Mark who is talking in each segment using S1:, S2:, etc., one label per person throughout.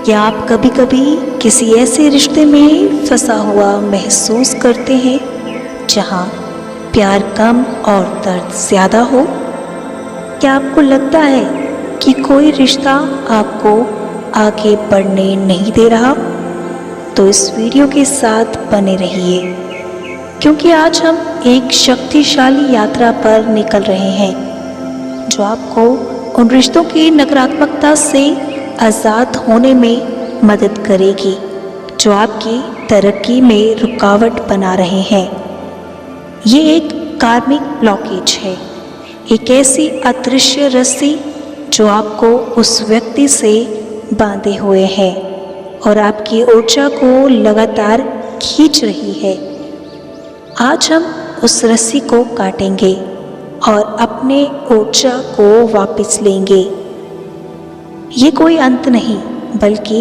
S1: क्या आप कभी कभी किसी ऐसे रिश्ते में फंसा हुआ महसूस करते हैं जहां प्यार कम और दर्द ज़्यादा हो? क्या आपको लगता है कि कोई रिश्ता आपको आगे बढ़ने नहीं दे रहा? तो इस वीडियो के साथ बने रहिए, क्योंकि आज हम एक शक्तिशाली यात्रा पर निकल रहे हैं जो आपको उन रिश्तों की नकारात्मकता से आज़ाद होने में मदद करेगी जो आपकी तरक्की में रुकावट बना रहे हैं। ये एक कार्मिक ब्लॉकेज है, एक ऐसी अदृश्य रस्सी जो आपको उस व्यक्ति से बांधे हुए है और आपकी ऊर्जा को लगातार खींच रही है। आज हम उस रस्सी को काटेंगे और अपने ऊर्जा को वापस लेंगे। ये कोई अंत नहीं, बल्कि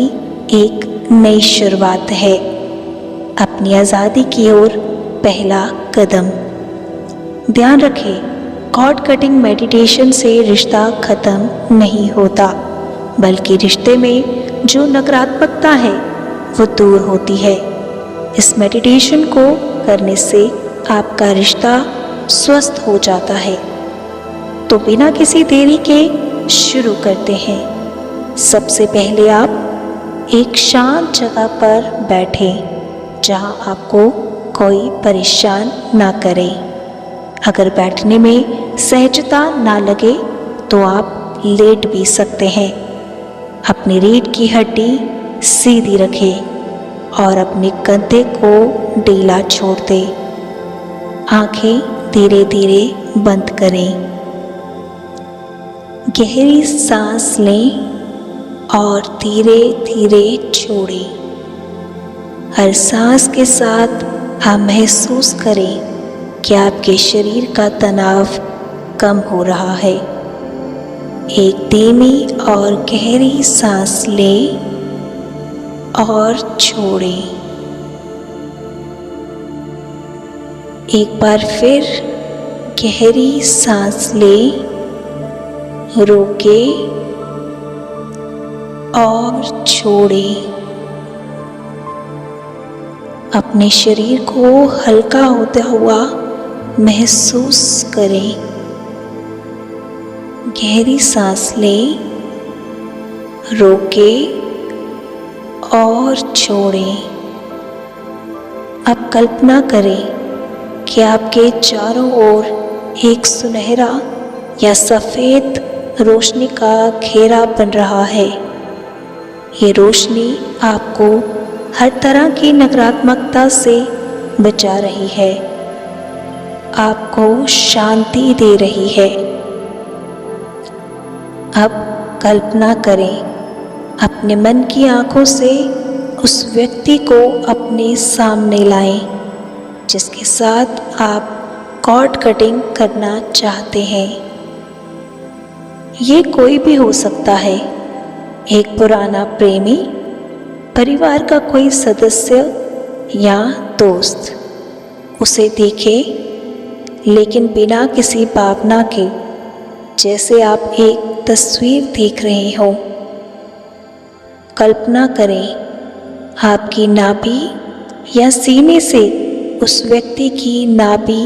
S1: एक नई शुरुआत है, अपनी आज़ादी की ओर पहला कदम। ध्यान रखें, कॉर्ड कटिंग मेडिटेशन से रिश्ता खत्म नहीं होता, बल्कि रिश्ते में जो नकारात्मकता है वो दूर होती है। इस मेडिटेशन को करने से आपका रिश्ता स्वस्थ हो जाता है। तो बिना किसी देरी के शुरू करते हैं। सबसे पहले आप एक शांत जगह पर बैठें जहां आपको कोई परेशान ना करे। अगर बैठने में सहजता ना लगे तो आप लेट भी सकते हैं। अपनी रीढ़ की हड्डी सीधी रखें और अपने कंधे को ढीला छोड़ दें। आंखें धीरे धीरे बंद करें। गहरी सांस लें और धीरे धीरे छोड़ें। हर सांस के साथ आप महसूस करें कि आपके शरीर का तनाव कम हो रहा है। एक धीमी और गहरी सांस लें और छोड़ें। एक बार फिर गहरी सांस लें, रोकें और छोड़ें। अपने शरीर को हल्का होता हुआ महसूस करें। गहरी सांस लें, रोकें और छोड़ें। अब कल्पना करें कि आपके चारों ओर एक सुनहरा या सफ़ेद रोशनी का घेरा बन रहा है। ये रोशनी आपको हर तरह की नकारात्मकता से बचा रही है, आपको शांति दे रही है। अब कल्पना करें, अपने मन की आंखों से उस व्यक्ति को अपने सामने लाएं जिसके साथ आप कॉर्ड कटिंग करना चाहते हैं। ये कोई भी हो सकता है, एक पुराना प्रेमी, परिवार का कोई सदस्य या दोस्त। उसे देखें, लेकिन बिना किसी भावना के, जैसे आप एक तस्वीर देख रहे हो। कल्पना करें, आपकी नाभि या सीने से उस व्यक्ति की नाभि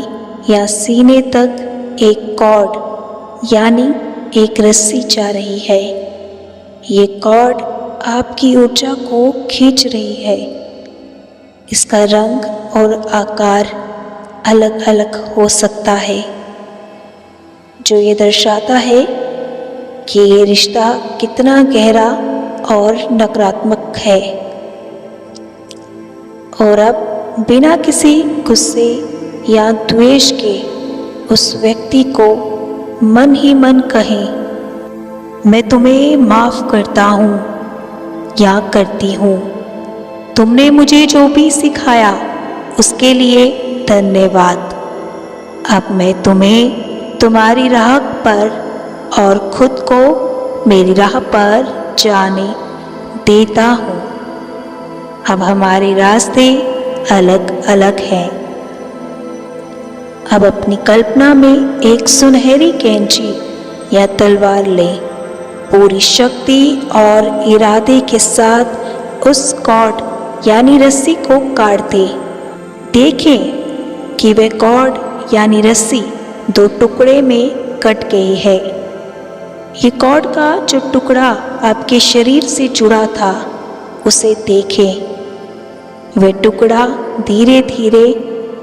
S1: या सीने तक एक कॉर्ड यानी एक रस्सी जा रही है। ये कॉर्ड आपकी ऊर्जा को खींच रही है। इसका रंग और आकार अलग अलग हो सकता है, जो ये दर्शाता है कि ये रिश्ता कितना गहरा और नकारात्मक है। और अब बिना किसी गुस्से या द्वेष के उस व्यक्ति को मन ही मन कहें, मैं तुम्हें माफ़ करता हूँ या करती हूँ। तुमने मुझे जो भी सिखाया उसके लिए धन्यवाद। अब मैं तुम्हें तुम्हारी राह पर और खुद को मेरी राह पर जाने देता हूँ। अब हमारे रास्ते अलग अलग हैं। अब अपनी कल्पना में एक सुनहरी कैंची या तलवार लें। पूरी शक्ति और इरादे के साथ उस कॉर्ड यानी रस्सी को काट दे। देखें कि वह कॉर्ड यानी रस्सी 2 टुकड़े में कट गई है। ये कॉर्ड का जो टुकड़ा आपके शरीर से जुड़ा था उसे देखें। वह टुकड़ा धीरे धीरे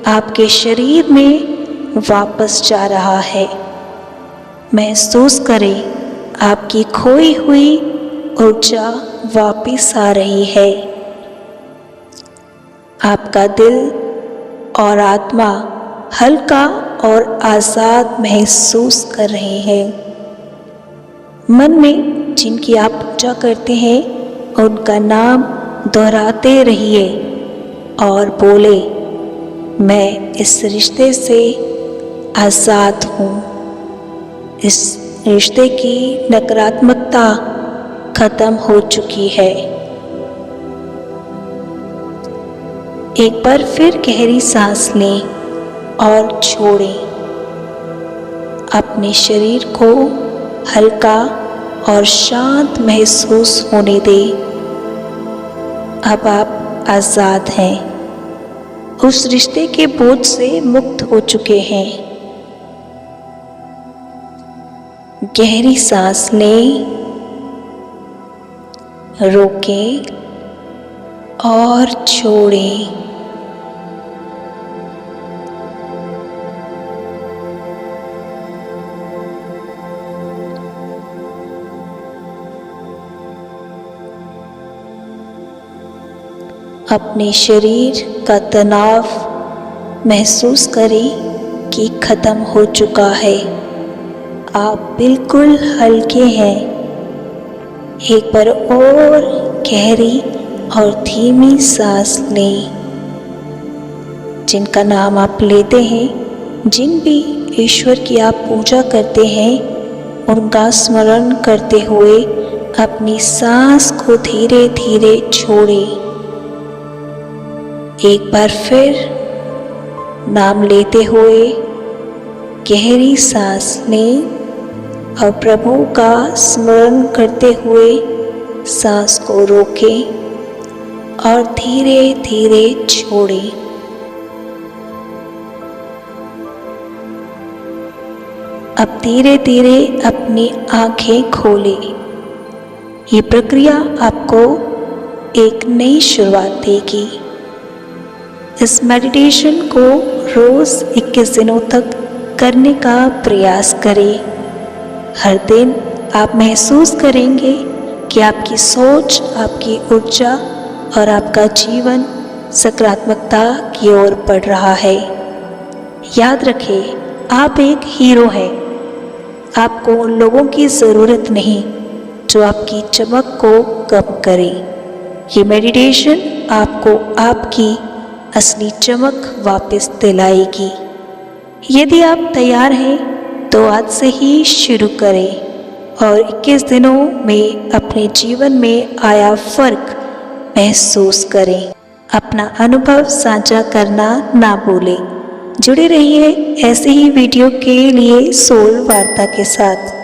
S1: आपके शरीर में वापस जा रहा है। महसूस करें आपकी खोई हुई ऊर्जा वापस आ रही है। आपका दिल और आत्मा हल्का और आज़ाद महसूस कर रहे हैं। मन में जिनकी आप पूजा करते हैं उनका नाम दोहराते रहिए और बोले, मैं इस रिश्ते से आज़ाद हूँ। इस रिश्ते की नकारात्मकता खत्म हो चुकी है। एक बार फिर गहरी सांस लें और छोड़ें। अपने शरीर को हल्का और शांत महसूस होने दें। अब आप आज़ाद हैं। उस रिश्ते के बोझ से मुक्त हो चुके हैं। गहरी सांस लें, रोकें और छोड़ें। अपने शरीर का तनाव महसूस करें कि खत्म हो चुका है। आप बिल्कुल हल्के हैं। एक बार और गहरी और धीमी सांस लें। जिनका नाम आप लेते हैं, जिन भी ईश्वर की आप पूजा करते हैं, उनका स्मरण करते हुए अपनी सांस को धीरे धीरे छोड़ें। एक बार फिर नाम लेते हुए गहरी सांस लें और प्रभु का स्मरण करते हुए सांस को रोकें और धीरे धीरे छोड़ें। अब धीरे धीरे अपनी आंखें खोलें। ये प्रक्रिया आपको एक नई शुरुआत देगी। इस मेडिटेशन को रोज़ 21 दिनों तक करने का प्रयास करें। हर दिन आप महसूस करेंगे कि आपकी सोच, आपकी ऊर्जा और आपका जीवन सकारात्मकता की ओर बढ़ रहा है। याद रखें, आप एक हीरो हैं। आपको उन लोगों की ज़रूरत नहीं जो आपकी चमक को कम करें। ये मेडिटेशन आपको आपकी असली चमक वापस दिलाएगी। यदि आप तैयार हैं तो आज से ही शुरू करें और 21 दिनों में अपने जीवन में आया फर्क महसूस करें। अपना अनुभव साझा करना ना भूलें। जुड़े रहिए ऐसे ही वीडियो के लिए सोल वार्ता के साथ।